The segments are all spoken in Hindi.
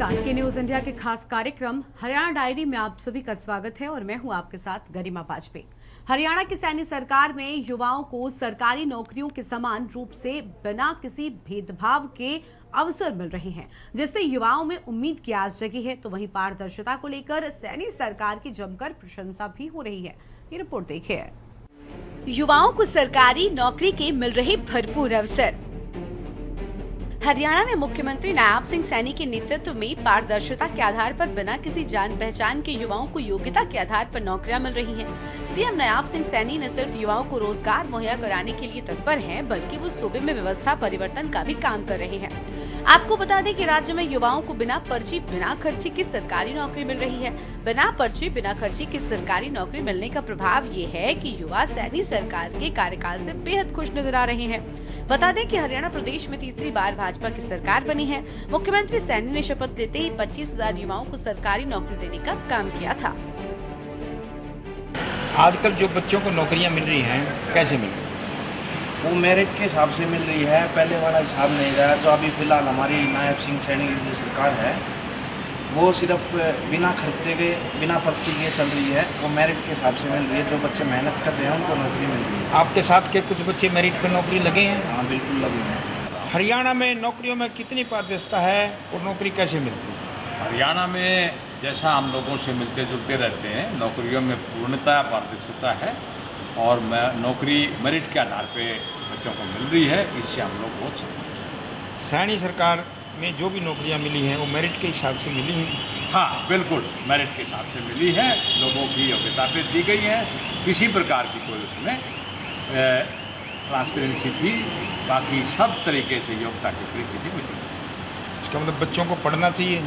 नमस्कार, के न्यूज इंडिया के खास कार्यक्रम हरियाणा डायरी में आप सभी का स्वागत है और मैं हूं आपके साथ गरिमा वाजपेयी। हरियाणा की सैनी सरकार में युवाओं को सरकारी नौकरियों के समान रूप से बिना किसी भेदभाव के अवसर मिल रहे हैं, जिससे युवाओं में उम्मीद की आस जगी है। तो वहीं पारदर्शिता को लेकर सैनी सरकार की जमकर प्रशंसा भी हो रही है। ये रिपोर्ट देखिए। युवाओं को सरकारी नौकरी के मिल रहे भरपूर अवसर। हरियाणा में मुख्यमंत्री नायब सिंह सैनी के नेतृत्व में पारदर्शिता के आधार पर बिना किसी जान पहचान के युवाओं को योग्यता के आधार पर नौकरियां मिल रही हैं। सीएम नायब सिंह सैनी न सिर्फ युवाओं को रोजगार मुहैया कराने के लिए तत्पर हैं, बल्कि वो सूबे में व्यवस्था परिवर्तन का भी काम कर रहे हैं। आपको बता दें कि राज्य में युवाओं को बिना पर्ची बिना खर्ची की सरकारी नौकरी मिल रही है। बिना पर्ची बिना खर्ची की सरकारी नौकरी मिलने का प्रभाव ये है कि युवा सैनी सरकार के कार्यकाल से बेहद खुश नजर आ रहे हैं। बता दें कि हरियाणा प्रदेश में तीसरी बार भाजपा की सरकार बनी है। मुख्यमंत्री सैनी ने शपथ लेते ही 25,000 युवाओं को सरकारी नौकरी देने का काम किया था। आजकल जो बच्चों को नौकरियां मिल रही हैं, कैसे मिल रही हैं? वो मेरिट के हिसाब से मिल रही है, पहले वाला हिसाब नहीं रहा। जो अभी फिलहाल हमारी नायब सिंह सैनी की जो सरकार है, वो सिर्फ बिना खर्चे के बिना पर्ची के चल रही है। वो मेरिट के हिसाब से मिल रही है। जो बच्चे मेहनत कर रहे हैं उनको नौकरी मिल रही है। आपके साथ के कुछ बच्चे मेरिट पर नौकरी लगे हैं? हाँ, बिल्कुल लगे हैं। हरियाणा में नौकरियों में कितनी पारदर्शिता है और नौकरी कैसे मिलती है? हरियाणा में जैसा हम लोगों से मिलते जुलते रहते हैं, नौकरियों में पूर्णतः पारदर्शिता है और नौकरी मेरिट के आधार पे बच्चों को मिल रही है। इससे हम लोग बहुत संतुष्ट हैं। सैनी सरकार में जो भी नौकरियां मिली हैं वो मेरिट के हिसाब से मिली हैं? हाँ, बिल्कुल मेरिट के हिसाब से मिली है। लोगों की योग्यता पे दी गई है। किसी प्रकार की कोई उसमें ट्रांसपेरेंसी थी, बाकी सब तरीके से योग्यता की परिस्थिति मिली। इसका मतलब बच्चों को पढ़ना चाहिए।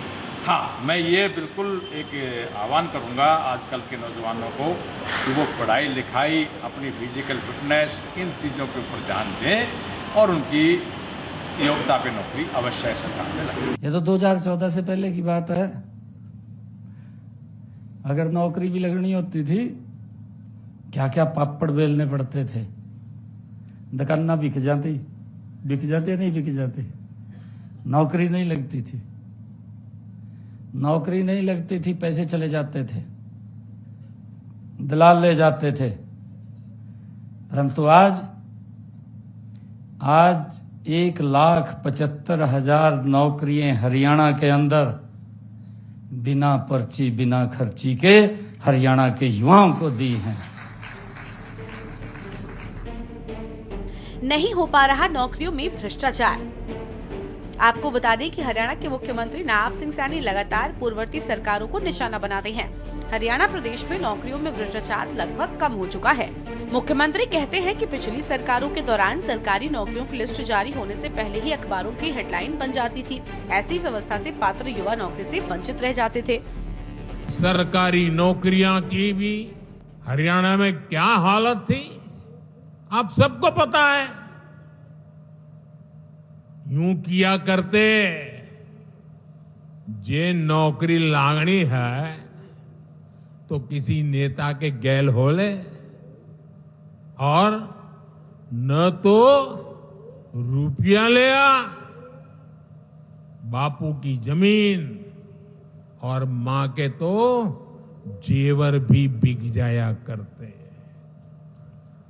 हाँ, मैं ये बिल्कुल एक आह्वान करूँगा आजकल के नौजवानों को कि वो पढ़ाई लिखाई, अपनी फिजिकल फिटनेस, इन चीज़ों के ऊपर ध्यान दें और उनकी योग्यता पे नौकरी अवश्य सरकार में लगे। ये तो 2014 से पहले की बात है। अगर नौकरी भी लगनी होती थी, क्या क्या पापड़ बेलने पड़ते थे। दुकाना बिक जाती नहीं बिक जाती। नौकरी नहीं लगती थी। नौकरी नहीं लगती थी, पैसे चले जाते थे, दलाल ले जाते थे। परंतु आज 1,75,000 नौकरियां हरियाणा के अंदर बिना पर्ची बिना खर्ची के हरियाणा के युवाओं को दी हैं। नहीं हो पा रहा नौकरियों में भ्रष्टाचार। आपको बता दें कि हरियाणा के मुख्यमंत्री नायब सिंह सैनी लगातार पूर्ववर्ती सरकारों को निशाना बनाते हैं। हरियाणा प्रदेश में नौकरियों में भ्रष्टाचार लगभग कम हो चुका है। मुख्यमंत्री कहते हैं कि पिछली सरकारों के दौरान सरकारी नौकरियों की लिस्ट जारी होने से पहले ही अखबारों की हेडलाइन बन जाती थी। ऐसी व्यवस्था से पात्र युवा नौकरी से वंचित रह जाते थे। सरकारी नौकरियां की भी हरियाणा में क्या हालत थी, आप सबको पता है। यूं किया करते, जे नौकरी लागनी है तो किसी नेता के गैल हो ले, और न तो रुपया ले आ, बापू की जमीन और मां के तो जेवर भी बिक जाया करते।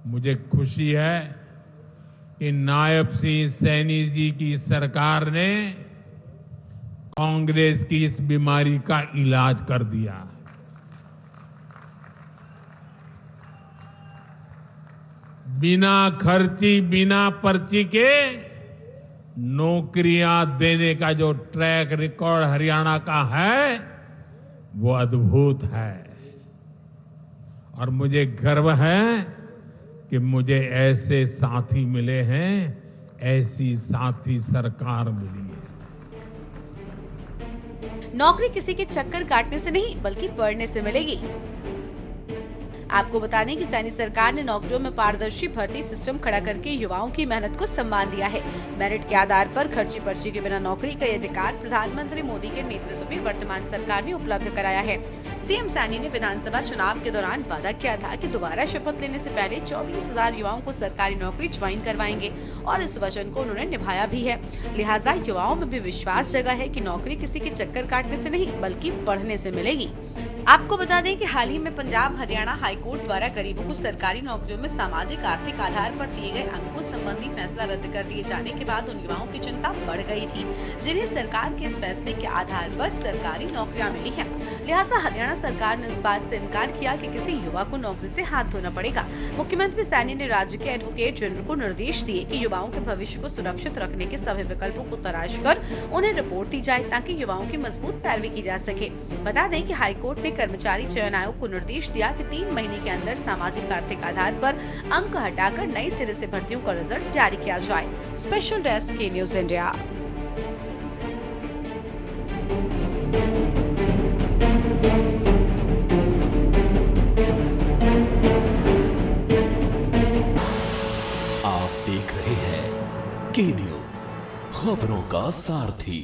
मुझे खुशी है कि नायब सिंह सैनी जी की सरकार ने कांग्रेस की इस बीमारी का इलाज कर दिया। बिना खर्ची बिना पर्ची के नौकरियां देने का जो ट्रैक रिकॉर्ड हरियाणा का है वो अद्भुत है। और मुझे गर्व है कि मुझे ऐसे साथी मिले हैं, ऐसी साथी सरकार मिली है। नौकरी किसी के चक्कर काटने से नहीं, बल्कि पढ़ने से मिलेगी। आपको बता दें कि सैनी सरकार ने नौकरियों में पारदर्शी भर्ती सिस्टम खड़ा करके युवाओं की मेहनत को सम्मान दिया है। मेरिट के आधार पर खर्ची पर्ची के बिना नौकरी का अधिकार प्रधानमंत्री मोदी के नेतृत्व में वर्तमान सरकार ने उपलब्ध कराया है। सीएम सैनी ने विधानसभा चुनाव के दौरान वादा किया था कि दोबारा शपथ लेने से पहले 24,000 युवाओं को सरकारी नौकरी ज्वाइन करवाएंगे और इस वचन को उन्होंने निभाया भी है। लिहाजा युवाओं में भी विश्वास जगा है कि नौकरी किसी के चक्कर काटने से नहीं बल्कि पढ़ने से मिलेगी। आपको बता दें कि हाल ही में पंजाब हरियाणा हाईकोर्ट द्वारा गरीबों को सरकारी नौकरियों में सामाजिक आर्थिक आधार पर दिए गए अंकों संबंधी फैसला रद्द कर दिए जाने के बाद उन युवाओं की चिंता बढ़ गई थी जिन्हें सरकार के इस फैसले के आधार पर सरकारी नौकरियां मिली हैं। लिहाजा हरियाणा सरकार ने इस बात से इनकार किया कि किसी युवा को नौकरी से हाथ धोना पड़ेगा। मुख्यमंत्री सैनी ने राज्य के एडवोकेट जनरल को निर्देश दिए कि युवाओं के भविष्य को सुरक्षित रखने के सभी विकल्पों को तलाश कर उन्हें रिपोर्ट दी जाए ताकि युवाओं की मजबूत पैरवी की जा सके। बता दें कि हाईकोर्ट ने कर्मचारी चयन आयोग को निर्देश दिया कि 3 महीने के अंदर सामाजिक आर्थिक आधार पर अंक हटाकर नए सिरे से भर्तियों का रिजल्ट जारी किया जाए। स्पेशल डेस्क के न्यूज इंडिया। आप देख रहे हैं के न्यूज, खबरों का सारथी।